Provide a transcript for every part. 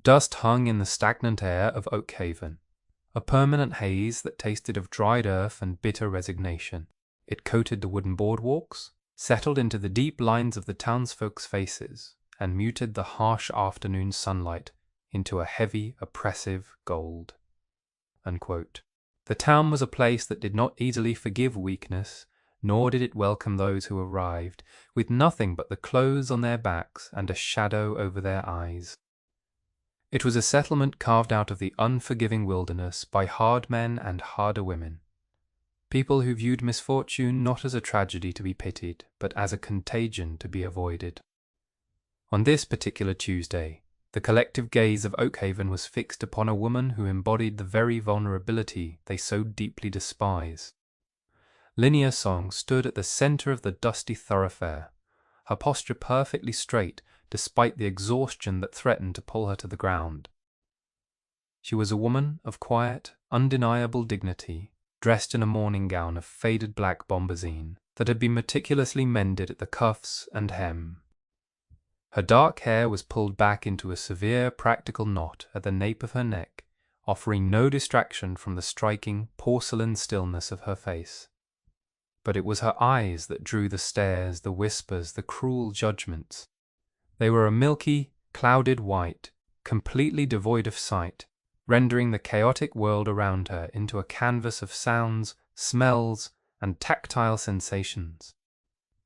Dust hung in the stagnant air of Oakhaven, a permanent haze that tasted of dried earth and bitter resignation. It coated the wooden boardwalks, settled into the deep lines of the townsfolk's faces, and muted the harsh afternoon sunlight into a heavy, oppressive gold. Unquote. The town was a place that did not easily forgive weakness, nor did it welcome those who arrived with nothing but the clothes on their backs and a shadow over their eyes. It was a settlement carved out of the unforgiving wilderness by hard men and harder women, people who viewed misfortune not as a tragedy to be pitied, but as a contagion to be avoided. On this particular Tuesday, the collective gaze of Oakhaven was fixed upon a woman who embodied the very vulnerability they so deeply despise. Linnea Song stood at the center of the dusty thoroughfare, her posture perfectly straight despite the exhaustion that threatened to pull her to the ground. She was a woman of quiet, undeniable dignity, dressed in a morning gown of faded black bombazine that had been meticulously mended at the cuffs and hem. Her dark hair was pulled back into a severe practical knot at the nape of her neck, offering no distraction from the striking porcelain stillness of her face. But it was her eyes that drew the stares, the whispers, the cruel judgments. They were a milky, clouded white, completely devoid of sight, rendering the chaotic world around her into a canvas of sounds, smells, and tactile sensations.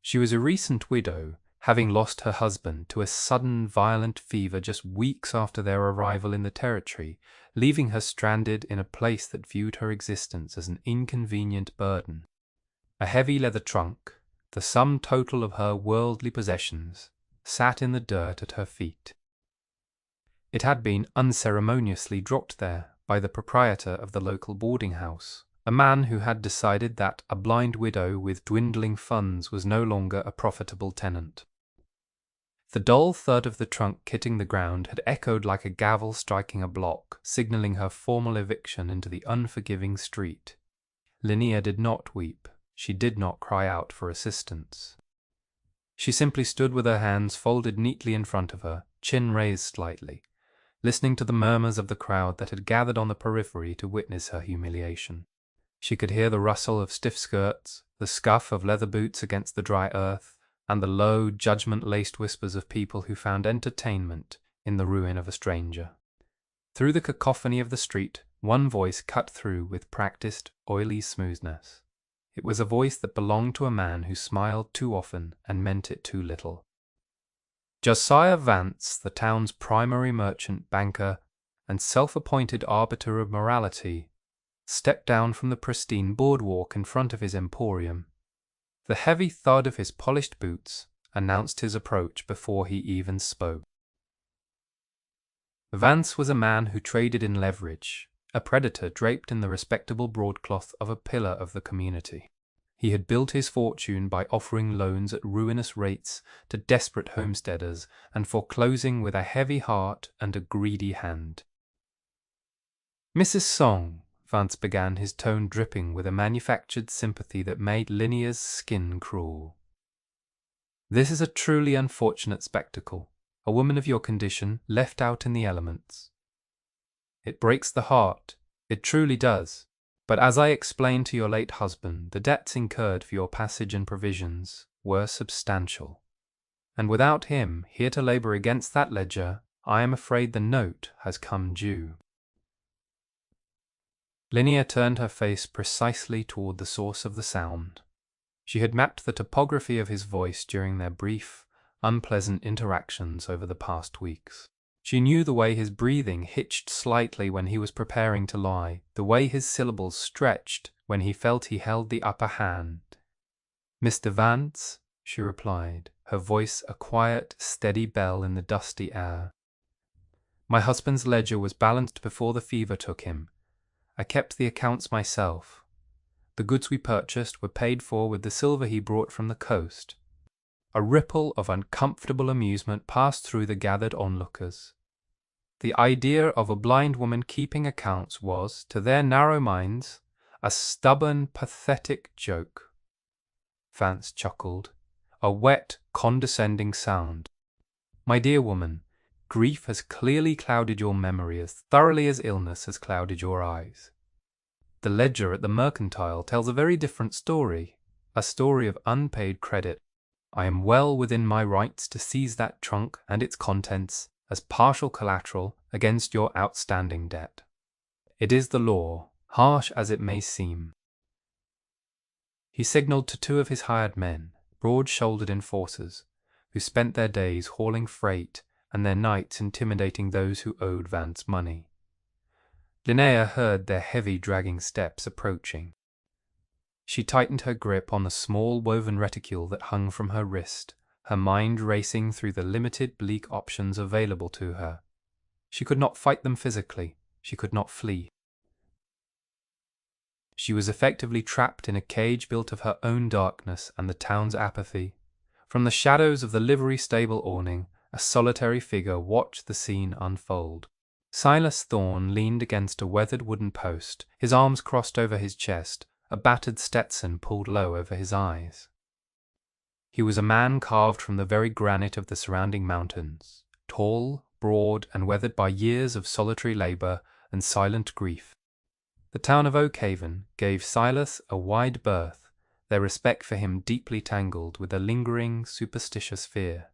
She was a recent widow, having lost her husband to a sudden violent fever just weeks after their arrival in the territory, leaving her stranded in a place that viewed her existence as an inconvenient burden. A heavy leather trunk, the sum total of her worldly possessions, sat in the dirt at her feet. It had been unceremoniously dropped there by the proprietor of the local boarding house, a man who had decided that a blind widow with dwindling funds was no longer a profitable tenant. The dull thud of the trunk hitting the ground had echoed like a gavel striking a block, signaling her formal eviction into the unforgiving street. Linnea did not weep. She did not cry out for assistance. She simply stood with her hands folded neatly in front of her, chin raised slightly, listening to the murmurs of the crowd that had gathered on the periphery to witness her humiliation. She could hear the rustle of stiff skirts, the scuff of leather boots against the dry earth, and the low, judgment-laced whispers of people who found entertainment in the ruin of a stranger. Through the cacophony of the street, one voice cut through with practiced, oily smoothness. It was a voice that belonged to a man who smiled too often and meant it too little. Josiah Vance, the town's primary merchant, banker, and self-appointed arbiter of morality, stepped down from the pristine boardwalk in front of his emporium. The heavy thud of his polished boots announced his approach before he even spoke. Vance was a man who traded in leverage, a predator draped in the respectable broadcloth of a pillar of the community. He had built his fortune by offering loans at ruinous rates to desperate homesteaders and foreclosing with a heavy heart and a greedy hand. "Mrs. Song," Vance began, his tone dripping with a manufactured sympathy that made Linnea's skin crawl. "This is a truly unfortunate spectacle, a woman of your condition left out in the elements. It breaks the heart, it truly does. But as I explained to your late husband, the debts incurred for your passage and provisions were substantial. And without him here to labor against that ledger, I am afraid the note has come due." Linnea turned her face precisely toward the source of the sound. She had mapped the topography of his voice during their brief, unpleasant interactions over the past weeks. She knew the way his breathing hitched slightly when he was preparing to lie, the way his syllables stretched when he felt he held the upper hand. "Mr. Vance," she replied, her voice a quiet, steady bell in the dusty air. "My husband's ledger was balanced before the fever took him. I kept the accounts myself. The goods we purchased were paid for with the silver he brought from the coast." A ripple of uncomfortable amusement passed through the gathered onlookers. The idea of a blind woman keeping accounts was, to their narrow minds, a stubborn, pathetic joke. Vance chuckled, a wet, condescending sound. "My dear woman, Grief has clearly clouded your memory as thoroughly as illness has clouded your eyes. The ledger at the mercantile tells a very different story, a story of unpaid credit. I am well within my rights to seize that trunk and its contents as partial collateral against your outstanding debt. It is the law, harsh as it may seem. He signaled to two of his hired men, broad-shouldered enforcers, who spent their days hauling freight and their nights intimidating those who owed Vance money. Linnea heard their heavy dragging steps approaching. She tightened her grip on the small woven reticule that hung from her wrist, her mind racing through the limited bleak options available to her. She could not fight them physically, she could not flee. She was effectively trapped in a cage built of her own darkness and the town's apathy. From the shadows of the livery stable awning, a solitary figure watched the scene unfold. Silas Thorne leaned against a weathered wooden post, his arms crossed over his chest, a battered Stetson pulled low over his eyes. He was a man carved from the very granite of the surrounding mountains, tall, broad, and weathered by years of solitary labor and silent grief. The town of Oakhaven gave Silas a wide berth, their respect for him deeply tangled with a lingering, superstitious fear.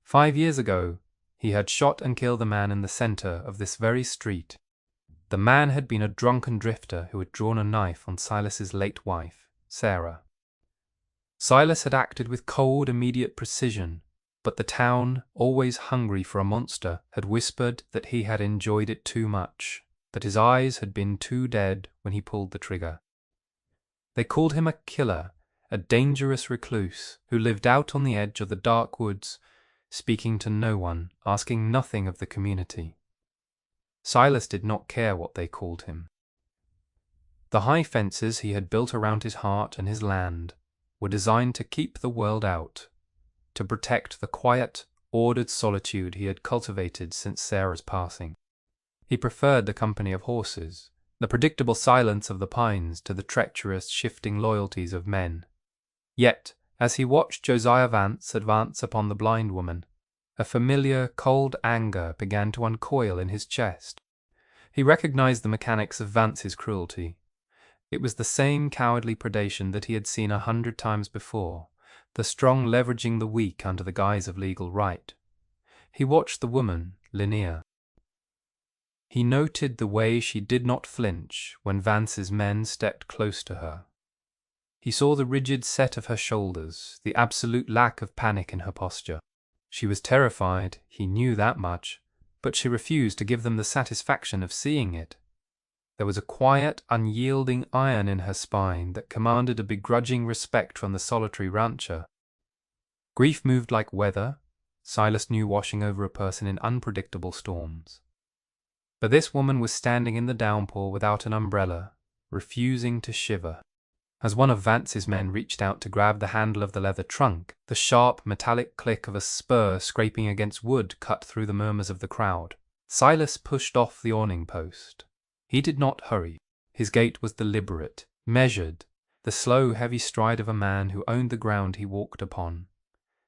5 years ago, he had shot and killed the man in the center of this very street. The man had been a drunken drifter who had drawn a knife on Silas's late wife, Sarah. Silas had acted with cold, immediate precision, but the town, always hungry for a monster, had whispered that he had enjoyed it too much, that his eyes had been too dead when he pulled the trigger. They called him a killer, a dangerous recluse who lived out on the edge of the dark woods, speaking to no one, asking nothing of the community. Silas did not care what they called him. The high fences he had built around his heart and his land were designed to keep the world out, to protect the quiet, ordered solitude he had cultivated since Sarah's passing. He preferred the company of horses, the predictable silence of the pines to the treacherous, shifting loyalties of men. Yet, as he watched Josiah Vance advance upon the blind woman, a familiar, cold anger began to uncoil in his chest. He recognized the mechanics of Vance's cruelty. It was the same cowardly predation that he had seen 100 times before, the strong leveraging the weak under the guise of legal right. He watched the woman, Linnea. He noted the way she did not flinch when Vance's men stepped close to her. He saw the rigid set of her shoulders, the absolute lack of panic in her posture. She was terrified, he knew that much, but she refused to give them the satisfaction of seeing it. There was a quiet, unyielding iron in her spine that commanded a begrudging respect from the solitary rancher. Grief moved like weather, Silas knew, washing over a person in unpredictable storms. But this woman was standing in the downpour without an umbrella, refusing to shiver. As one of Vance's men reached out to grab the handle of the leather trunk, the sharp, metallic click of a spur scraping against wood cut through the murmurs of the crowd. Silas pushed off the awning post. He did not hurry. His gait was deliberate, measured, the slow, heavy stride of a man who owned the ground he walked upon.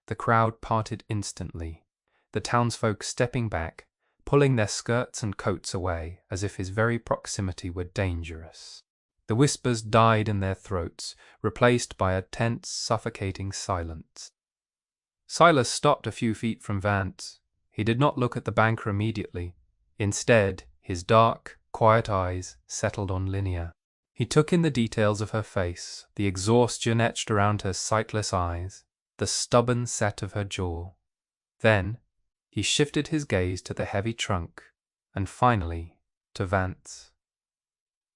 The crowd parted instantly, the townsfolk stepping back, pulling their skirts and coats away as if his very proximity were dangerous. The whispers died in their throats, replaced by a tense, suffocating silence. Silas stopped a few feet from Vance. He did not look at the banker immediately. Instead, his dark, quiet eyes settled on Linnea. He took in the details of her face, the exhaustion etched around her sightless eyes, the stubborn set of her jaw. Then, he shifted his gaze to the heavy trunk, and finally, to Vance.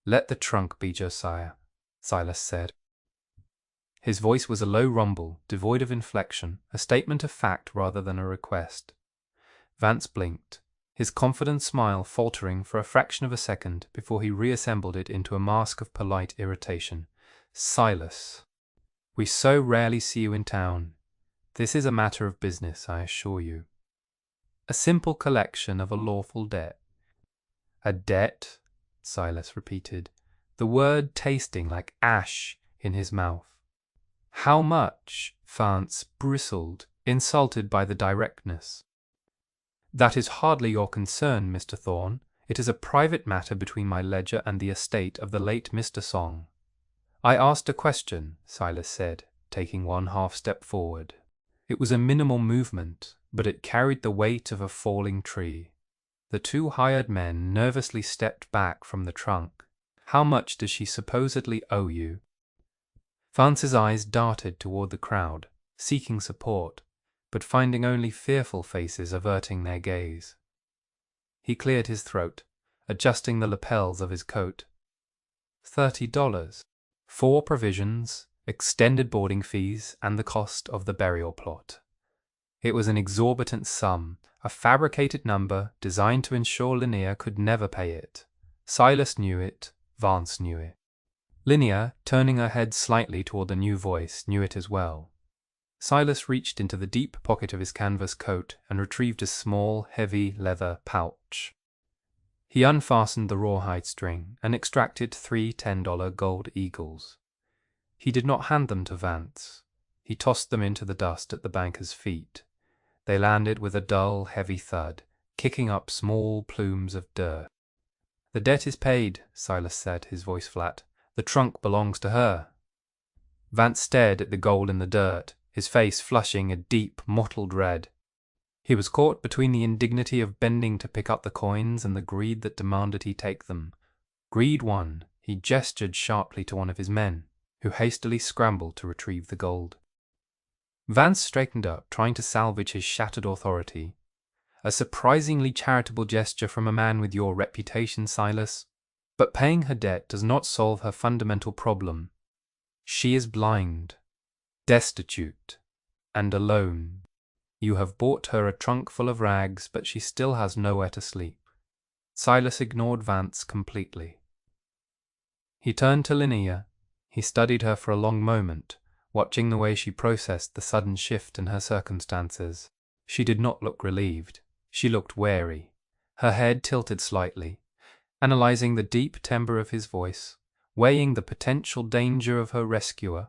"Let the trunk be, Josiah," Silas said. His voice was a low rumble, devoid of inflection, a statement of fact rather than a request. Vance blinked, his confident smile faltering for a fraction of a second before he reassembled it into a mask of polite irritation. "Silas, we so rarely see you in town. This is a matter of business, I assure you. A simple collection of a lawful debt." "A debt?" Silas repeated, the word tasting like ash in his mouth. "How much?" Vance bristled, insulted by the directness. "That is hardly your concern, Mr. Thorne. It is a private matter between my ledger and the estate of the late Mr. Song." "I asked a question," Silas said, taking one half-step forward. It was a minimal movement, but it carried the weight of a falling tree. The two hired men nervously stepped back from the trunk. "How much does she supposedly owe you?" Vance's eyes darted toward the crowd, seeking support, but finding only fearful faces averting their gaze. He cleared his throat, adjusting the lapels of his coat. $30. 4 provisions, extended boarding fees, and the cost of the burial plot. It was an exorbitant sum, a fabricated number designed to ensure Linnea could never pay it. Silas knew it, Vance knew it. Linnea, turning her head slightly toward the new voice, knew it as well. Silas reached into the deep pocket of his canvas coat and retrieved a small, heavy leather pouch. He unfastened the rawhide string and extracted 3 $10 gold eagles. He did not hand them to Vance. He tossed them into the dust at the banker's feet. They landed with a dull, heavy thud, kicking up small plumes of dirt. "The debt is paid," Silas said, his voice flat. "The trunk belongs to her." Vance stared at the gold in the dirt, his face flushing a deep, mottled red. He was caught between the indignity of bending to pick up the coins and the greed that demanded he take them. Greed won. He gestured sharply to one of his men, who hastily scrambled to retrieve the gold. Vance straightened up, trying to salvage his shattered authority. "A surprisingly charitable gesture from a man with your reputation, Silas. But paying her debt does not solve her fundamental problem. She is blind, destitute, and alone. You have bought her a trunk full of rags, but she still has nowhere to sleep." Silas ignored Vance completely. He turned to Linnea. He studied her for a long moment, watching the way she processed the sudden shift in her circumstances. She did not look relieved. She looked wary, her head tilted slightly, analyzing the deep timbre of his voice, weighing the potential danger of her rescuer.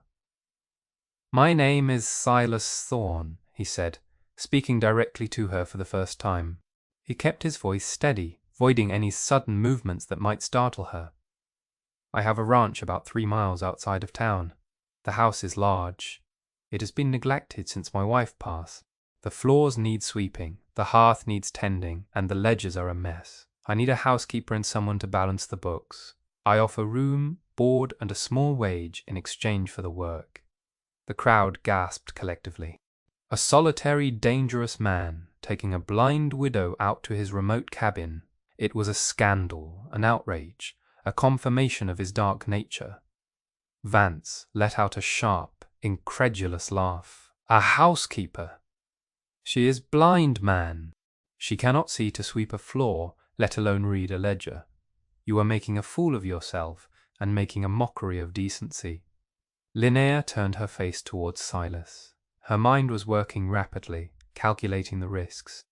"My name is Silas Thorne," he said, speaking directly to her for the first time. He kept his voice steady, avoiding any sudden movements that might startle her. "I have a ranch about 3 miles outside of town. The house is large. It has been neglected since my wife passed. The floors need sweeping, the hearth needs tending, and the ledgers are a mess. I need a housekeeper and someone to balance the books. I offer room, board, and a small wage in exchange for the work." The crowd gasped collectively. A solitary, dangerous man taking a blind widow out to his remote cabin. It was a scandal, an outrage, a confirmation of his dark nature. Vance let out a sharp, incredulous laugh. "A housekeeper! She is blind, man. She cannot see to sweep a floor, let alone read a ledger. You are making a fool of yourself and making a mockery of decency." Linnea turned her face towards Silas. Her mind was working rapidly, calculating the risks.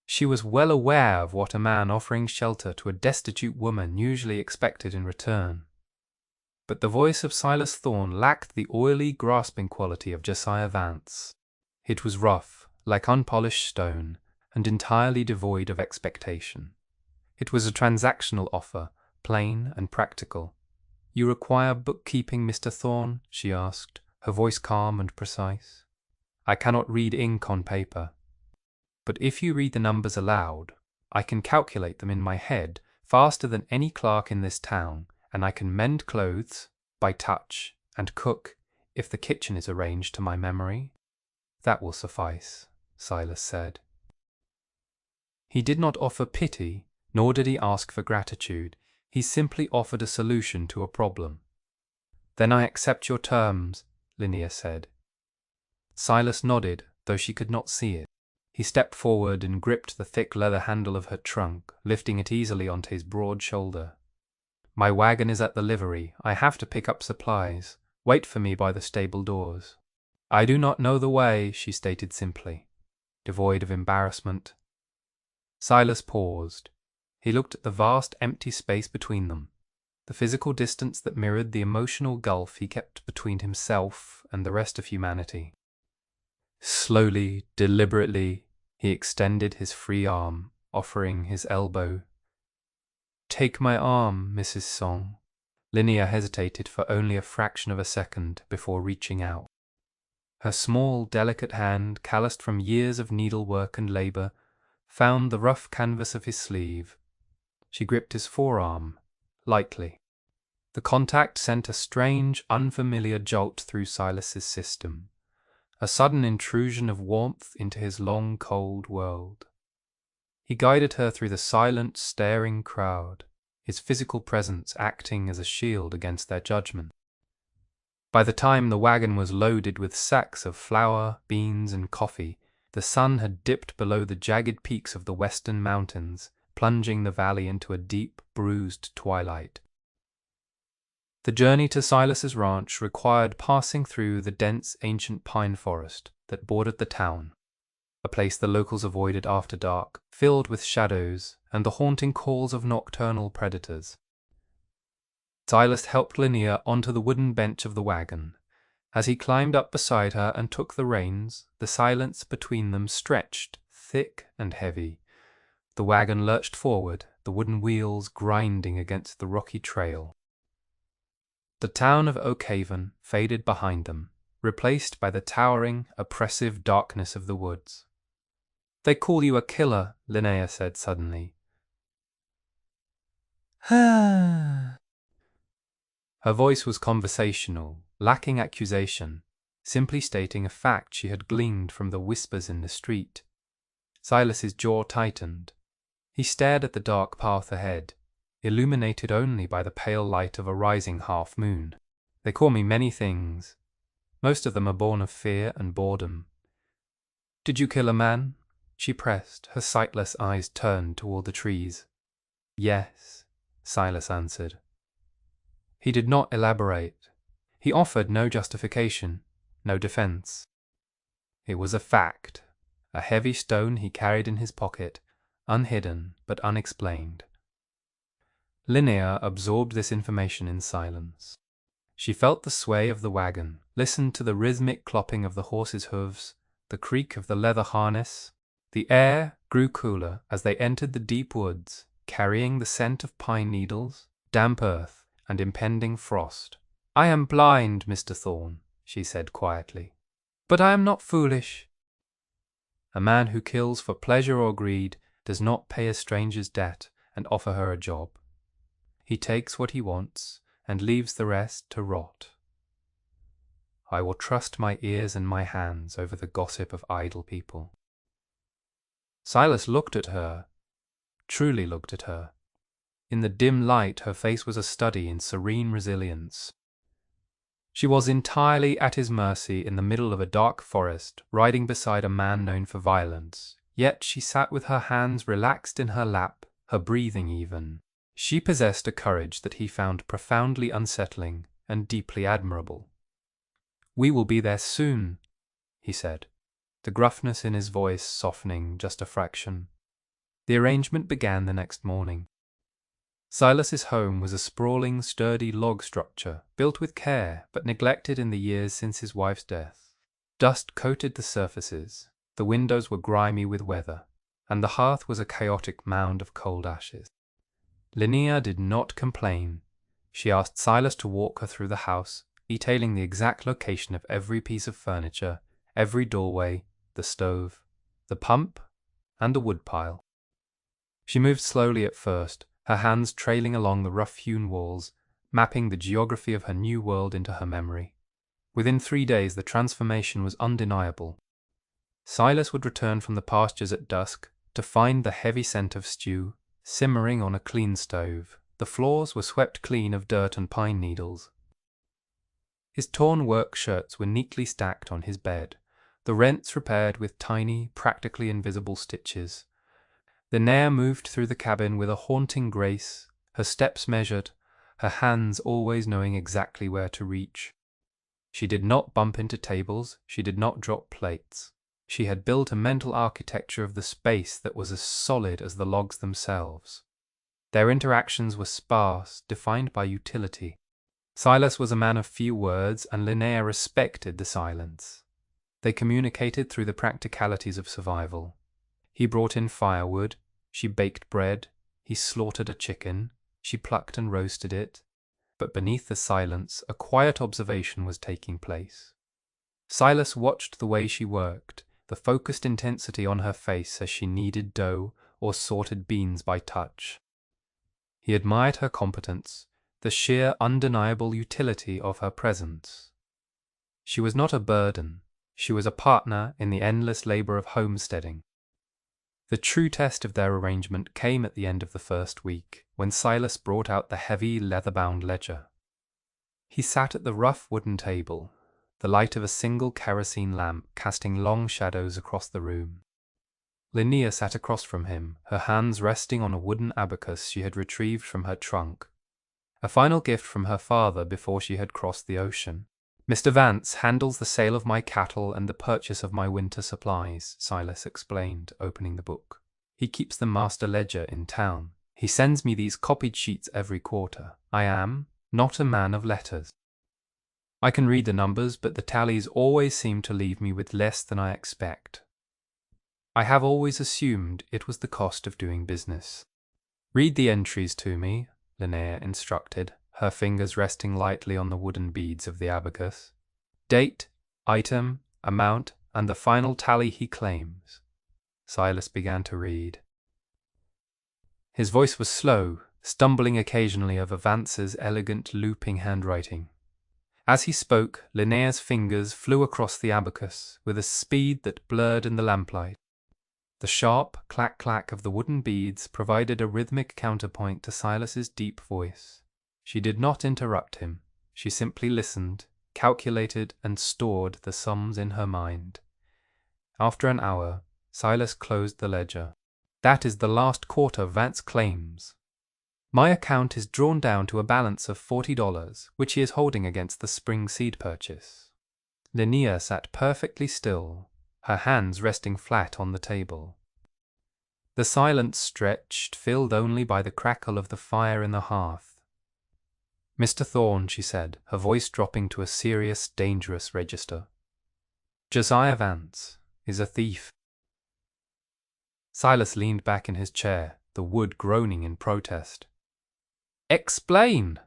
She was well aware of what a man offering shelter to a destitute woman usually expected in return. But the voice of Silas Thorne lacked the oily, grasping quality of Josiah Vance. It was rough, like unpolished stone, and entirely devoid of expectation. It was a transactional offer, plain and practical. "You require bookkeeping, Mr. Thorne?" she asked, her voice calm and precise. "I cannot read ink on paper. But if you read the numbers aloud, I can calculate them in my head faster than any clerk in this town, and I can mend clothes by touch and cook if the kitchen is arranged to my memory." "That will suffice," Silas said. He did not offer pity, nor did he ask for gratitude. He simply offered a solution to a problem. "Then I accept your terms," Linnea said. Silas nodded, though she could not see it. He stepped forward and gripped the thick leather handle of her trunk, lifting it easily onto his broad shoulder. "My wagon is at the livery. I have to pick up supplies. Wait for me by the stable doors." "I do not know the way," she stated simply, devoid of embarrassment. Silas paused. He looked at the vast empty space between them, the physical distance that mirrored the emotional gulf he kept between himself and the rest of humanity. Slowly, deliberately, He extended his free arm, offering his elbow. "Take my arm, Mrs. Song." Linnea hesitated for only a fraction of a second before reaching out. Her small, delicate hand, calloused from years of needlework and labor, found the rough canvas of his sleeve. She gripped his forearm, lightly. The contact sent a strange, unfamiliar jolt through Silas's system, a sudden intrusion of warmth into his long, cold world. He guided her through the silent, staring crowd, his physical presence acting as a shield against their judgment. By the time the wagon was loaded with sacks of flour, beans, and coffee, the sun had dipped below the jagged peaks of the western mountains, plunging the valley into a deep, bruised twilight. The journey to Silas's ranch required passing through the dense ancient pine forest that bordered the town, a place the locals avoided after dark, filled with shadows and the haunting calls of nocturnal predators. Silas helped Linnea onto the wooden bench of the wagon. As he climbed up beside her and took the reins, the silence between them stretched, thick and heavy. The wagon lurched forward, the wooden wheels grinding against the rocky trail. The town of Oakhaven faded behind them, replaced by the towering, oppressive darkness of the woods. "They call you a killer," Linnea said suddenly. Her voice was conversational, lacking accusation, simply stating a fact she had gleaned from the whispers in the street. Silas's jaw tightened. He stared at the dark path ahead, illuminated only by the pale light of a rising half-moon. "They call me many things. Most of them are born of fear and boredom." "Did you kill a man?" she pressed, her sightless eyes turned toward the trees. "Yes," Silas answered. He did not elaborate. He offered no justification, no defense. It was a fact, a heavy stone he carried in his pocket, unhidden but unexplained. Linnea absorbed this information in silence. She felt the sway of the wagon, listened to the rhythmic clopping of the horses' hooves, the creak of the leather harness. The air grew cooler as they entered the deep woods, carrying the scent of pine needles, damp earth, and impending frost. "I am blind, Mr. Thorne," she said quietly, "but I am not foolish." A man who kills for pleasure or greed does not pay a stranger's debt and offer her a job. He takes what he wants and leaves the rest to rot. I will trust my ears and my hands over the gossip of idle people. Silas looked at her, truly looked at her. In the dim light, her face was a study in serene resilience. She was entirely at his mercy in the middle of a dark forest, riding beside a man known for violence. Yet she sat with her hands relaxed in her lap, her breathing even. She possessed a courage that he found profoundly unsettling and deeply admirable. "We will be there soon," he said, the gruffness in his voice softening just a fraction. The arrangement began the next morning. Silas's home was a sprawling, sturdy log structure, built with care but neglected in the years since his wife's death. Dust coated the surfaces, the windows were grimy with weather, and the hearth was a chaotic mound of cold ashes. Linnea did not complain. She asked Silas to walk her through the house, detailing the exact location of every piece of furniture, every doorway, the stove, the pump, and the woodpile. She moved slowly at first, her hands trailing along the rough-hewn walls, mapping the geography of her new world into her memory. Within 3 days the transformation was undeniable. Silas would return from the pastures at dusk to find the heavy scent of stew simmering on a clean stove. The floors were swept clean of dirt and pine needles. His torn work shirts were neatly stacked on his bed, the rents repaired with tiny, practically invisible stitches. Linnea moved through the cabin with a haunting grace, her steps measured, her hands always knowing exactly where to reach. She did not bump into tables, she did not drop plates. She had built a mental architecture of the space that was as solid as the logs themselves. Their interactions were sparse, defined by utility. Silas was a man of few words, and Linnea respected the silence. They communicated through the practicalities of survival. He brought in firewood, she baked bread, he slaughtered a chicken, she plucked and roasted it. But beneath the silence, a quiet observation was taking place. Silas watched the way she worked, the focused intensity on her face as she kneaded dough or sorted beans by touch. He admired her competence, the sheer undeniable utility of her presence. She was not a burden, she was a partner in the endless labor of homesteading. The true test of their arrangement came at the end of the first week, when Silas brought out the heavy leather-bound ledger. He sat at the rough wooden table, the light of a single kerosene lamp casting long shadows across the room. Linnea sat across from him, her hands resting on a wooden abacus she had retrieved from her trunk, a final gift from her father before she had crossed the ocean. "Mr. Vance handles the sale of my cattle and the purchase of my winter supplies," Silas explained, opening the book. "He keeps the master ledger in town. He sends me these copied sheets every quarter. I am not a man of letters. I can read the numbers, but the tallies always seem to leave me with less than I expect. I have always assumed it was the cost of doing business." "Read the entries to me," Linnea instructed, her fingers resting lightly on the wooden beads of the abacus. "Date, item, amount, and the final tally he claims." Silas began to read. His voice was slow, stumbling occasionally over Vance's elegant, looping handwriting. As he spoke, Linnea's fingers flew across the abacus with a speed that blurred in the lamplight. The sharp clack-clack of the wooden beads provided a rhythmic counterpoint to Silas's deep voice. She did not interrupt him. She simply listened, calculated, and stored the sums in her mind. After an hour, Silas closed the ledger. "That is the last quarter Vance claims. My account is drawn down to a balance of $40, which he is holding against the spring seed purchase." Linnea sat perfectly still, her hands resting flat on the table. The silence stretched, filled only by the crackle of the fire in the hearth. "Mr. Thorne," she said, her voice dropping to a serious, dangerous register, "Josiah Vance is a thief." Silas leaned back in his chair, the wood groaning in protest. "Explain!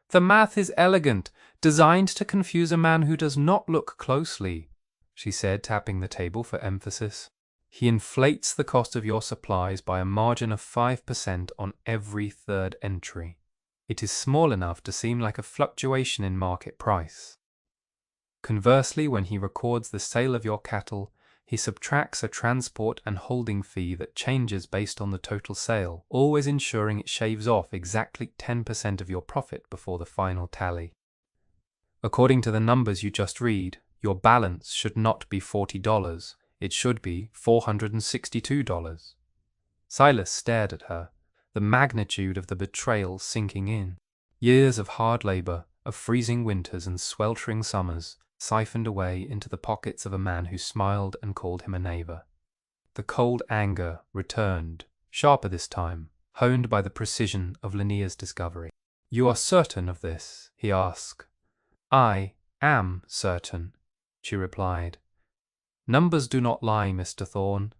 The math is elegant, designed to confuse a man who does not look closely," she said, tapping the table for emphasis. "He inflates the cost of your supplies by a margin of 5% on every third entry. It is small enough to seem like a fluctuation in market price. Conversely, when he records the sale of your cattle, he subtracts a transport and holding fee that changes based on the total sale, always ensuring it shaves off exactly 10% of your profit before the final tally. According to the numbers you just read, your balance should not be $40, it should be $462. Silas stared at her, the magnitude of the betrayal sinking in. Years of hard labor, of freezing winters and sweltering summers, siphoned away into the pockets of a man who smiled and called him a neighbor. The cold anger returned, sharper this time, honed by the precision of Linnea's discovery. "You are certain of this?" he asked. "I am certain," she replied. "Numbers do not lie, Mr. Thorne.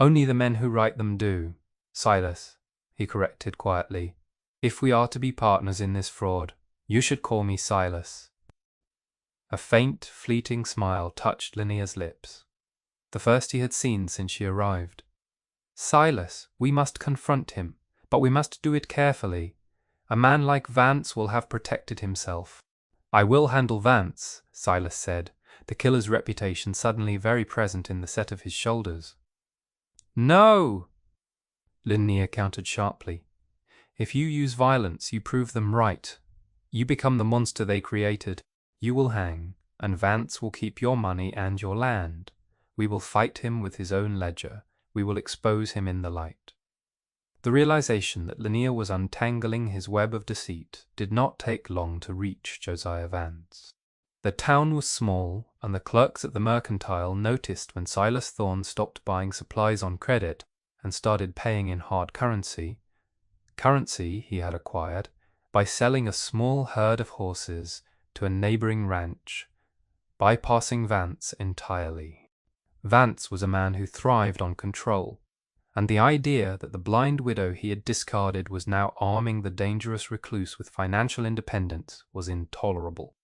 Only the men who write them do. Silas," he corrected quietly, "if we are to be partners in this fraud, you should call me Silas." A faint, fleeting smile touched Linnea's lips, the first he had seen since she arrived. "Silas, we must confront him, but we must do it carefully. A man like Vance will have protected himself." "I will handle Vance," Silas said, the killer's reputation suddenly very present in the set of his shoulders. "No!" Linnea countered sharply. "If you use violence, you prove them right. You become the monster they created. You will hang, and Vance will keep your money and your land. We will fight him with his own ledger. We will expose him in the light." The realization that Linnea was untangling his web of deceit did not take long to reach Josiah Vance. The town was small, and the clerks at the mercantile noticed when Silas Thorne stopped buying supplies on credit and started paying in hard currency he had acquired by selling a small herd of horses to a neighboring ranch, bypassing Vance entirely. Vance was a man who thrived on control. and the idea that the blind widow he had discarded was now arming the dangerous recluse with financial independence was intolerable.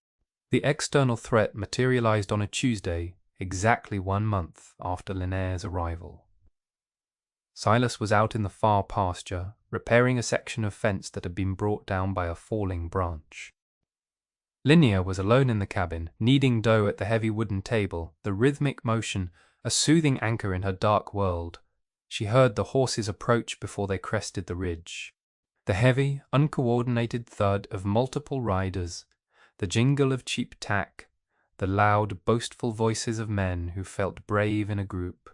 The external threat materialized on a Tuesday, exactly 1 month after Linnea's arrival. Silas was out in the far pasture, repairing a section of fence that had been brought down by a falling branch. Linnea was alone in the cabin, kneading dough at the heavy wooden table, the rhythmic motion a soothing anchor in her dark world. She heard the horses approach before they crested the ridge. The heavy, uncoordinated thud of multiple riders, the jingle of cheap tack, the loud, boastful voices of men who felt brave in a group.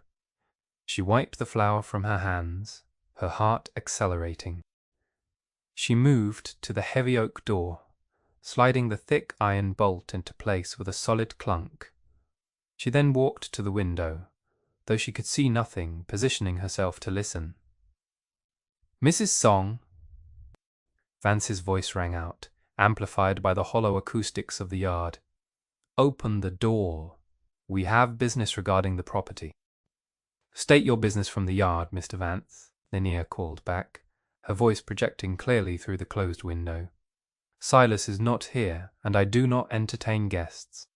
She wiped the flour from her hands, her heart accelerating. She moved to the heavy oak door, sliding the thick iron bolt into place with a solid clunk. She then walked to the window, though she could see nothing, positioning herself to listen. "Mrs. Song," Vance's voice rang out, amplified by the hollow acoustics of the yard. "Open the door. We have business regarding the property." "State your business from the yard, Mr. Vance," Linnea called back, her voice projecting clearly through the closed window. "Silas is not here, and I do not entertain guests."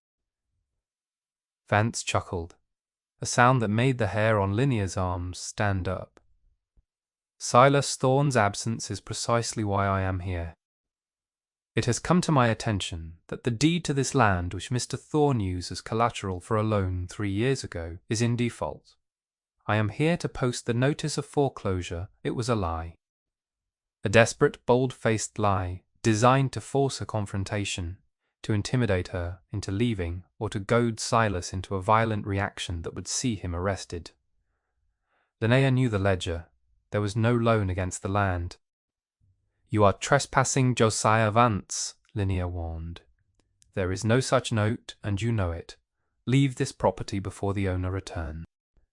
Vance chuckled, a sound that made the hair on Linnea's arms stand up. "Silas Thorne's absence is precisely why I am here. It has come to my attention that the deed to this land which Mr. Thorne used as collateral for a loan 3 years ago is in default. I am here to post the notice of foreclosure. It was a lie. A desperate, bold-faced lie designed to force a confrontation, to intimidate her into leaving, or to goad Silas into a violent reaction that would see him arrested. Linnea knew the ledger. There was no loan against the land. "You are trespassing, Josiah Vance," Linnea warned. "There is no such note, and you know it. Leave this property before the owner returns."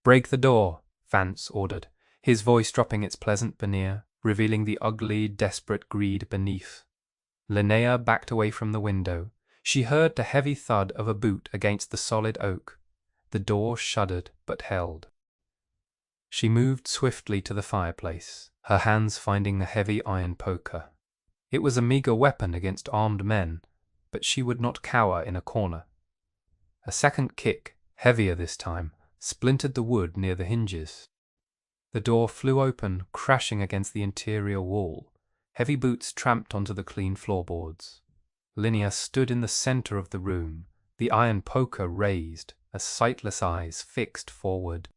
"Break the door," Vance ordered, his voice dropping its pleasant veneer, revealing the ugly, desperate greed beneath. Linnea backed away from the window. She heard the heavy thud of a boot against the solid oak. The door shuddered, but held. She moved swiftly to the fireplace, her hands finding the heavy iron poker. It was a meagre weapon against armed men, but she would not cower in a corner. A second kick, heavier this time, splintered the wood near the hinges. The door flew open, crashing against the interior wall. Heavy boots tramped onto the clean floorboards. Linnea stood in the center of the room, the iron poker raised, her sightless eyes fixed forward.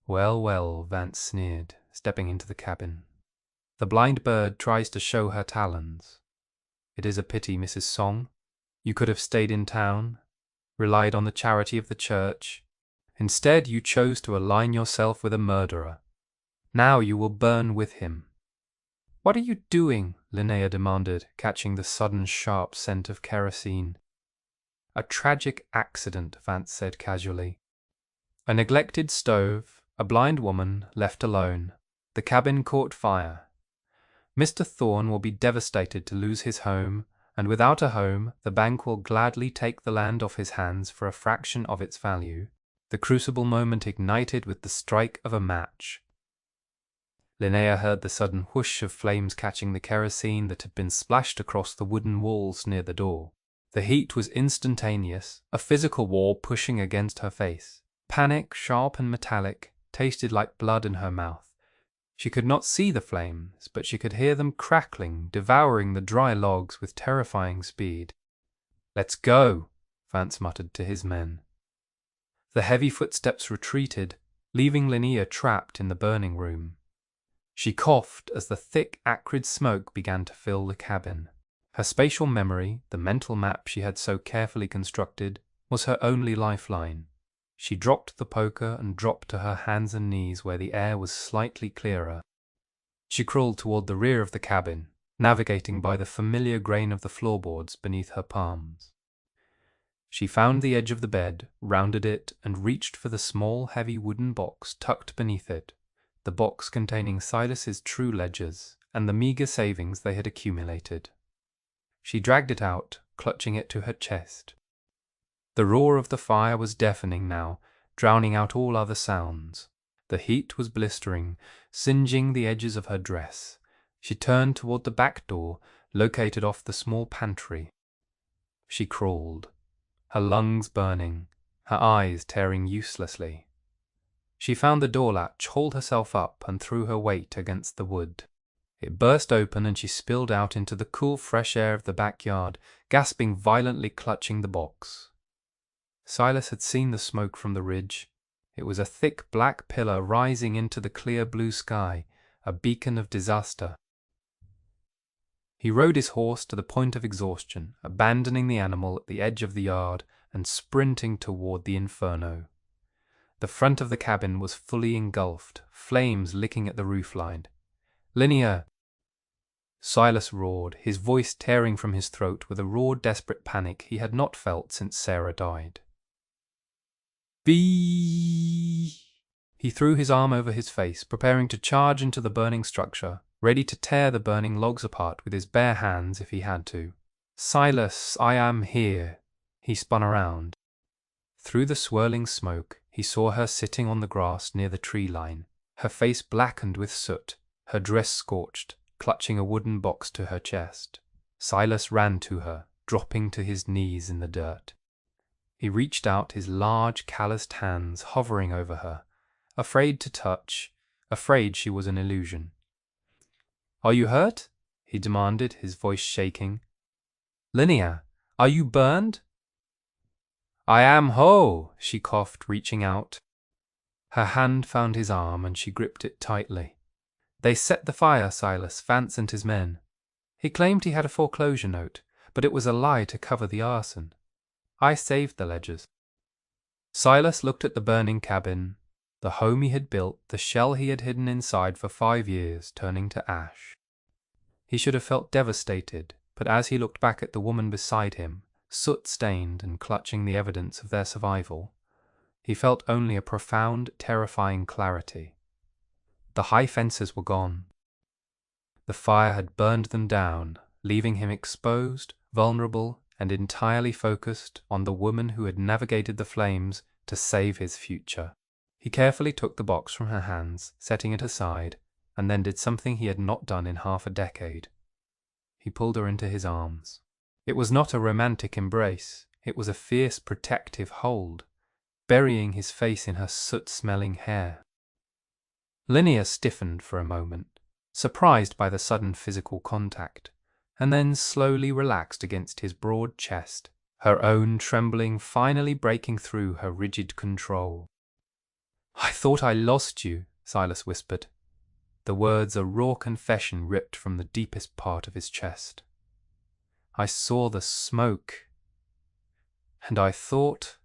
"Well, well," Vance sneered, stepping into the cabin. "The blind bird tries to show her talons. It is a pity, Mrs. Song. You could have stayed in town, relied on the charity of the church. Instead, you chose to align yourself with a murderer. Now you will burn with him." "What are you doing?" Linnea demanded, catching the sudden sharp scent of kerosene. "A tragic accident," Vance said casually. "A neglected stove, a blind woman left alone. The cabin caught fire. Mr. Thorne will be devastated to lose his home, and without a home, the bank will gladly take the land off his hands for a fraction of its value." The crucible moment ignited with the strike of a match. Linnea heard the sudden whoosh of flames catching the kerosene that had been splashed across the wooden walls near the door. The heat was instantaneous, a physical war pushing against her face. Panic, sharp and metallic, tasted like blood in her mouth. She could not see the flames, but she could hear them crackling, devouring the dry logs with terrifying speed. "Let's go," Vance muttered to his men. The heavy footsteps retreated, leaving Linnea trapped in the burning room. She coughed as the thick, acrid smoke began to fill the cabin. Her spatial memory, the mental map she had so carefully constructed, was her only lifeline. She dropped the poker and dropped to her hands and knees where the air was slightly clearer. She crawled toward the rear of the cabin, navigating by the familiar grain of the floorboards beneath her palms. She found the edge of the bed, rounded it, and reached for the small, heavy wooden box tucked beneath it, the box containing Silas's true ledgers and the meager savings they had accumulated. She dragged it out, clutching it to her chest. The roar of the fire was deafening now, drowning out all other sounds. The heat was blistering, singeing the edges of her dress. She turned toward the back door, located off the small pantry. She crawled, her lungs burning, her eyes tearing uselessly. She found the door latch, hauled herself up, and threw her weight against the wood. It burst open and she spilled out into the cool, fresh air of the backyard, gasping violently, clutching the box. Silas had seen the smoke from the ridge. It was a thick black pillar rising into the clear blue sky, a beacon of disaster. He rode his horse to the point of exhaustion, abandoning the animal at the edge of the yard and sprinting toward the inferno. The front of the cabin was fully engulfed, flames licking at the roofline. "Linnea!" Silas roared, his voice tearing from his throat with a raw, desperate panic he had not felt since Sarah died. "Be!" He threw his arm over his face, preparing to charge into the burning structure, ready to tear the burning logs apart with his bare hands if he had to. "Silas, I am here." He spun around. Through the swirling smoke, he saw her sitting on the grass near the tree line, her face blackened with soot, her dress scorched, clutching a wooden box to her chest. Silas ran to her, dropping to his knees in the dirt. He reached out his large, calloused hands, hovering over her, afraid to touch, afraid she was an illusion. "Are you hurt?" he demanded, his voice shaking. "Linnea, are you burned?" "I am ho!" she coughed, reaching out. Her hand found his arm and she gripped it tightly. "They set the fire, Silas, Vance and his men. He claimed he had a foreclosure note, but it was a lie to cover the arson. I saved the ledgers." Silas looked at the burning cabin, the home he had built, the shell he had hidden inside for 5 years, turning to ash. He should have felt devastated, but as he looked back at the woman beside him, soot-stained and clutching the evidence of their survival, he felt only a profound, terrifying clarity. The high fences were gone. The fire had burned them down, leaving him exposed, vulnerable, and entirely focused on the woman who had navigated the flames to save his future. He carefully took the box from her hands, setting it aside, and then did something he had not done in half a decade. He pulled her into his arms. It was not a romantic embrace, it was a fierce protective hold, burying his face in her soot-smelling hair. Linnea stiffened for a moment, surprised by the sudden physical contact, and then slowly relaxed against his broad chest, her own trembling finally breaking through her rigid control. "I thought I lost you," Silas whispered, the words a raw confession ripped from the deepest part of his chest. "I saw the smoke, and I thought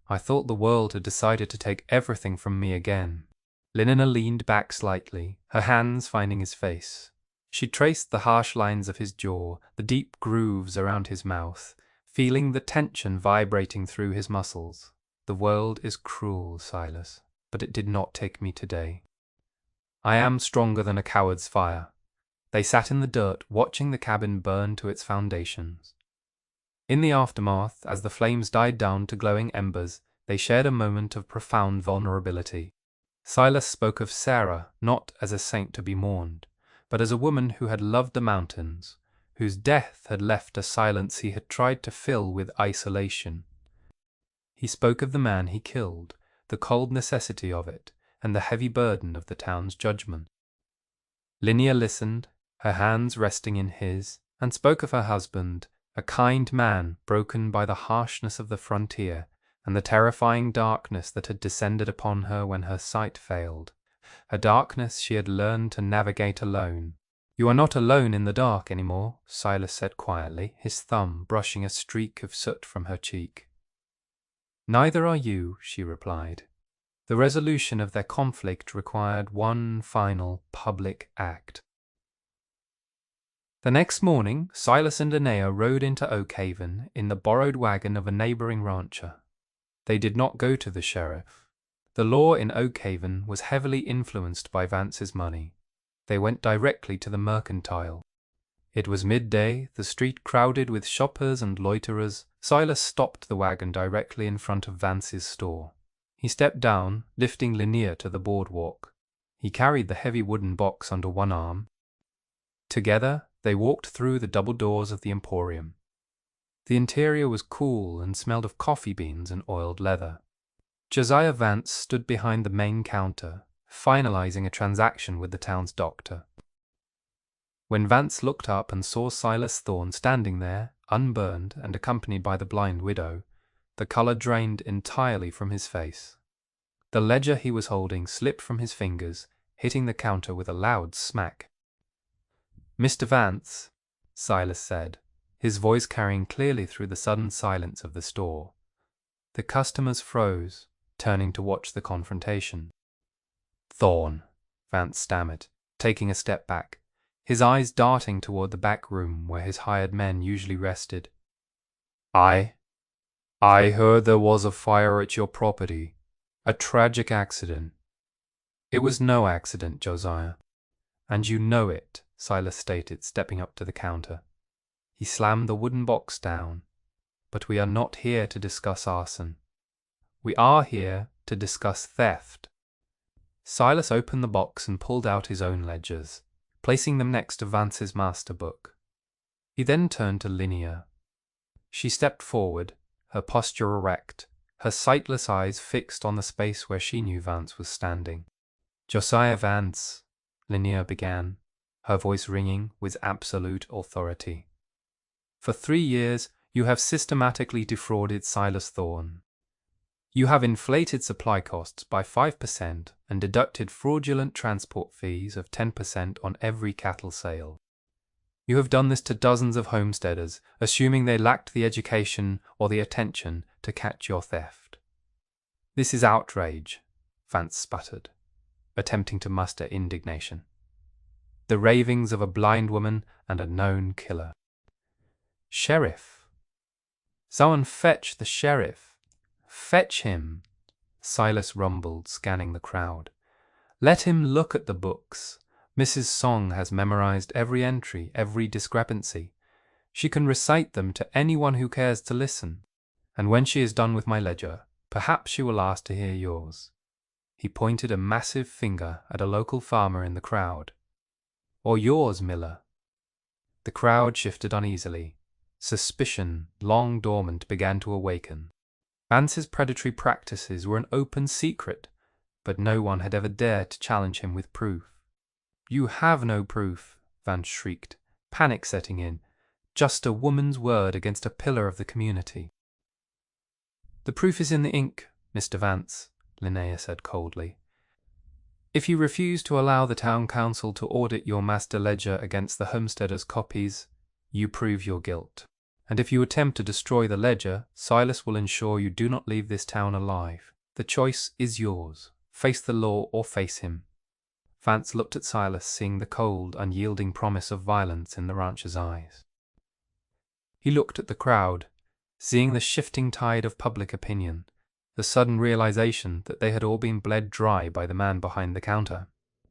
the world had decided to take everything from me again." Linnea leaned back slightly, her hands finding his face. She traced the harsh lines of his jaw, the deep grooves around his mouth, feeling the tension vibrating through his muscles. "The world is cruel, Silas, but it did not take me today. I am stronger than a coward's fire." They sat in the dirt, watching the cabin burn to its foundations. In the aftermath, as the flames died down to glowing embers, they shared a moment of profound vulnerability. Silas spoke of Sarah not as a saint to be mourned, but as a woman who had loved the mountains, whose death had left a silence he had tried to fill with isolation. He spoke of the man he killed, the cold necessity of it, and the heavy burden of the town's judgment. Linnea listened, her hands resting in his, and spoke of her husband, a kind man broken by the harshness of the frontier and the terrifying darkness that had descended upon her when her sight failed, a darkness she had learned to navigate alone. "You are not alone in the dark anymore," Silas said quietly, his thumb brushing a streak of soot from her cheek. "Neither are you," she replied. The resolution of their conflict required one final public act. The next morning, Silas and Linnea rode into Oakhaven in the borrowed wagon of a neighboring rancher. They did not go to the sheriff. The law in Oakhaven was heavily influenced by Vance's money. They went directly to the mercantile. It was midday, the street crowded with shoppers and loiterers. Silas stopped the wagon directly in front of Vance's store. He stepped down, lifting Linnea to the boardwalk. He carried the heavy wooden box under one arm. Together, they walked through the double doors of the emporium. The interior was cool and smelled of coffee beans and oiled leather. Josiah Vance stood behind the main counter, finalizing a transaction with the town's doctor. When Vance looked up and saw Silas Thorne standing there, unburned and accompanied by the blind widow, the color drained entirely from his face. The ledger he was holding slipped from his fingers, hitting the counter with a loud smack. "Mr. Vance," Silas said, his voice carrying clearly through the sudden silence of the store. The customers froze, turning to watch the confrontation. "Thorne," Vance stammered, taking a step back, his eyes darting toward the back room where his hired men usually rested. I heard there was a fire at your property. A tragic accident." "It was no accident, Josiah. And you know it," Silas stated, stepping up to the counter. He slammed the wooden box down. "But we are not here to discuss arson. We are here to discuss theft." Silas opened the box and pulled out his own ledgers, placing them next to Vance's master book. He then turned to Linnea. She stepped forward, her posture erect, her sightless eyes fixed on the space where she knew Vance was standing. "Josiah Vance," Linnea began, her voice ringing with absolute authority. "For 3 years, you have systematically defrauded Silas Thorne. You have inflated supply costs by 5% and deducted fraudulent transport fees of 10% on every cattle sale. You have done this to dozens of homesteaders, assuming they lacked the education or the attention to catch your theft." "This is outrage," Vance sputtered, attempting to muster indignation. "The ravings of a blind woman and a known killer." "Sheriff! Someone fetch the sheriff! Fetch him!" Silas rumbled, scanning the crowd. "Let him look at the books. Mrs. Song has memorized every entry, every discrepancy. She can recite them to anyone who cares to listen. And when she is done with my ledger, perhaps she will ask to hear yours." He pointed a massive finger at a local farmer in the crowd. "Or yours, Miller." The crowd shifted uneasily. Suspicion, long dormant, began to awaken. Vance's predatory practices were an open secret, but no one had ever dared to challenge him with proof. "You have no proof," Vance shrieked, panic setting in. "Just a woman's word against a pillar of the community." "The proof is in the ink, Mr. Vance," Linnea said coldly. "If you refuse to allow the town council to audit your master ledger against the homesteaders' copies, you prove your guilt. And if you attempt to destroy the ledger, Silas will ensure you do not leave this town alive. The choice is yours. Face the law or face him." Vance looked at Silas, seeing the cold, unyielding promise of violence in the rancher's eyes. He looked at the crowd, seeing the shifting tide of public opinion, the sudden realization that they had all been bled dry by the man behind the counter.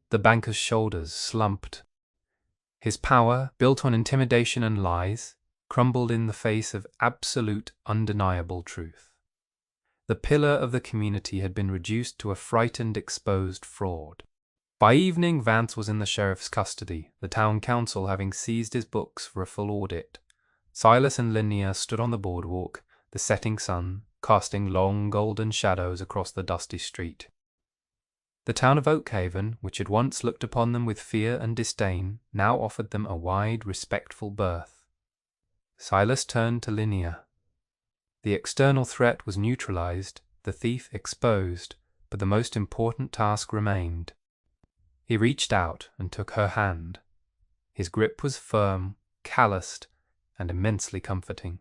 The banker's shoulders slumped. His power, built on intimidation and lies, crumbled in the face of absolute, undeniable truth. The pillar of the community had been reduced to a frightened, exposed fraud. By evening, Vance was in the sheriff's custody, the town council having seized his books for a full audit. Silas and Linnea stood on the boardwalk, the setting sun casting long golden shadows across the dusty street. The town of Oakhaven, which had once looked upon them with fear and disdain, now offered them a wide, respectful berth. Silas turned to Linnea. The external threat was neutralized, the thief exposed, but the most important task remained. He reached out and took her hand. His grip was firm, calloused, and immensely comforting.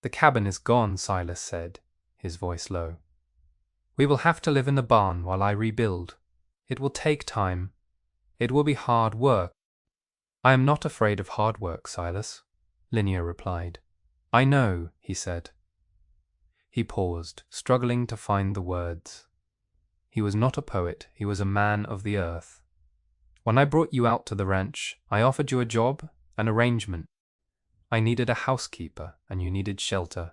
"The cabin is gone," Silas said, his voice low. "We will have to live in the barn while I rebuild. It will take time. It will be hard work." "I am not afraid of hard work, Silas," Linnea replied. "I know," he said. He paused, struggling to find the words. He was not a poet, he was a man of the earth. "When I brought you out to the ranch, I offered you a job, an arrangement. I needed a housekeeper, and you needed shelter.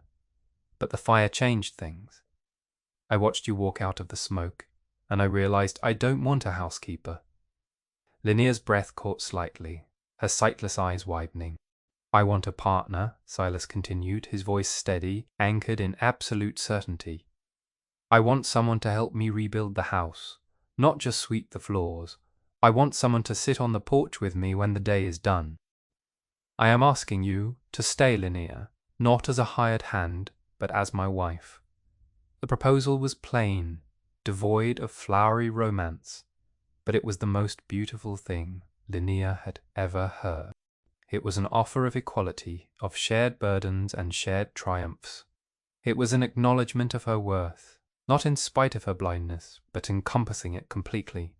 But the fire changed things. I watched you walk out of the smoke, and I realized I don't want a housekeeper. Linnea's breath caught slightly, her sightless eyes widening. I want a partner, Silas continued, his voice steady, anchored in absolute certainty. I want someone to help me rebuild the house, not just sweep the floors. I want someone to sit on the porch with me when the day is done. I am asking you to stay, Linnea, not as a hired hand, but as my wife. The proposal was plain, devoid of flowery romance, but it was the most beautiful thing Linnea had ever heard. It was an offer of equality, of shared burdens and shared triumphs. It was an acknowledgement of her worth, not in spite of her blindness, but encompassing it completely.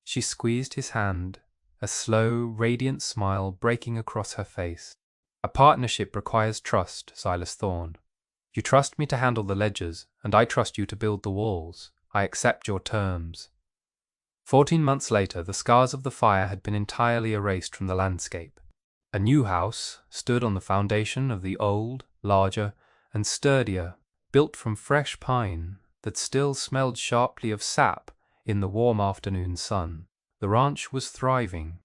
She squeezed his hand, a slow, radiant smile breaking across her face. A partnership requires trust, Silas Thorne. You trust me to handle the ledgers, and I trust you to build the walls. I accept your terms. 14 months later, the scars of the fire had been entirely erased from the landscape. A new house stood on the foundation of the old, larger, and sturdier, built from fresh pine that still smelled sharply of sap in the warm afternoon sun. The ranch was thriving.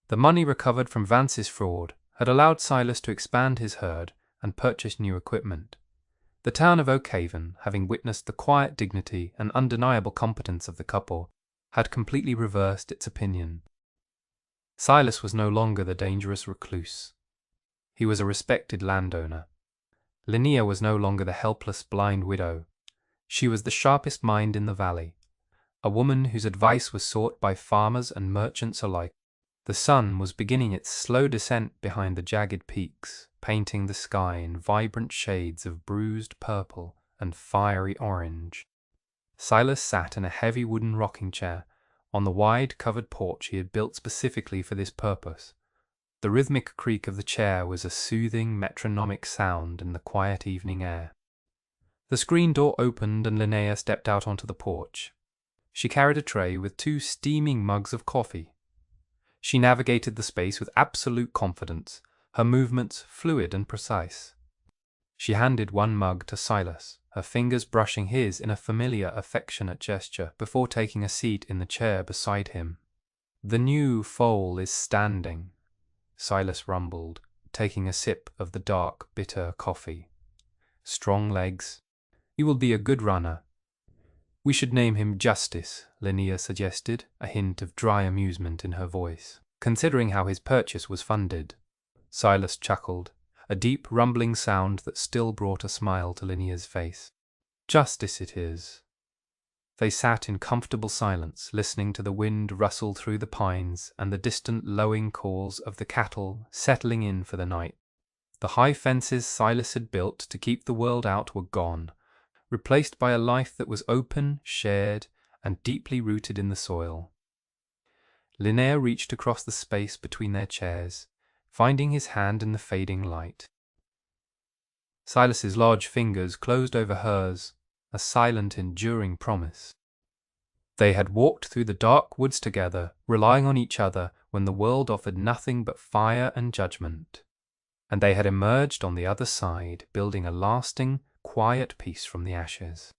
The money recovered from Vance's fraud had allowed Silas to expand his herd and purchase new equipment. The town of Oakhaven, having witnessed the quiet dignity and undeniable competence of the couple, had completely reversed its opinion. Silas was no longer the dangerous recluse. He was a respected landowner. Linnea was no longer the helpless blind widow. She was the sharpest mind in the valley, a woman whose advice was sought by farmers and merchants alike. The sun was beginning its slow descent behind the jagged peaks, painting the sky in vibrant shades of bruised purple and fiery orange. Silas sat in a heavy wooden rocking chair on the wide covered porch he had built specifically for this purpose. The rhythmic creak of the chair was a soothing metronomic sound in the quiet evening air. The screen door opened and Linnea stepped out onto the porch. She carried a tray with 2 steaming mugs of coffee. She navigated the space with absolute confidence, her movements fluid and precise. She handed one mug to Silas, her fingers brushing his in a familiar, affectionate gesture before taking a seat in the chair beside him. "The new foal is standing," Silas rumbled, taking a sip of the dark, bitter coffee. "Strong legs. He will be a good runner." "We should name him Justice," Linnea suggested, a hint of dry amusement in her voice, considering how his purchase was funded. Silas chuckled, a deep rumbling sound that still brought a smile to Linnea's face. "Justice it is." They sat in comfortable silence, listening to the wind rustle through the pines and the distant lowing calls of the cattle settling in for the night. The high fences Silas had built to keep the world out were gone, replaced by a life that was open, shared, and deeply rooted in the soil. Linnea reached across the space between their chairs, finding his hand in the fading light. Silas's large fingers closed over hers, a silent, enduring promise. They had walked through the dark woods together, relying on each other when the world offered nothing but fire and judgment. And they had emerged on the other side, building a lasting, quiet peace from the ashes.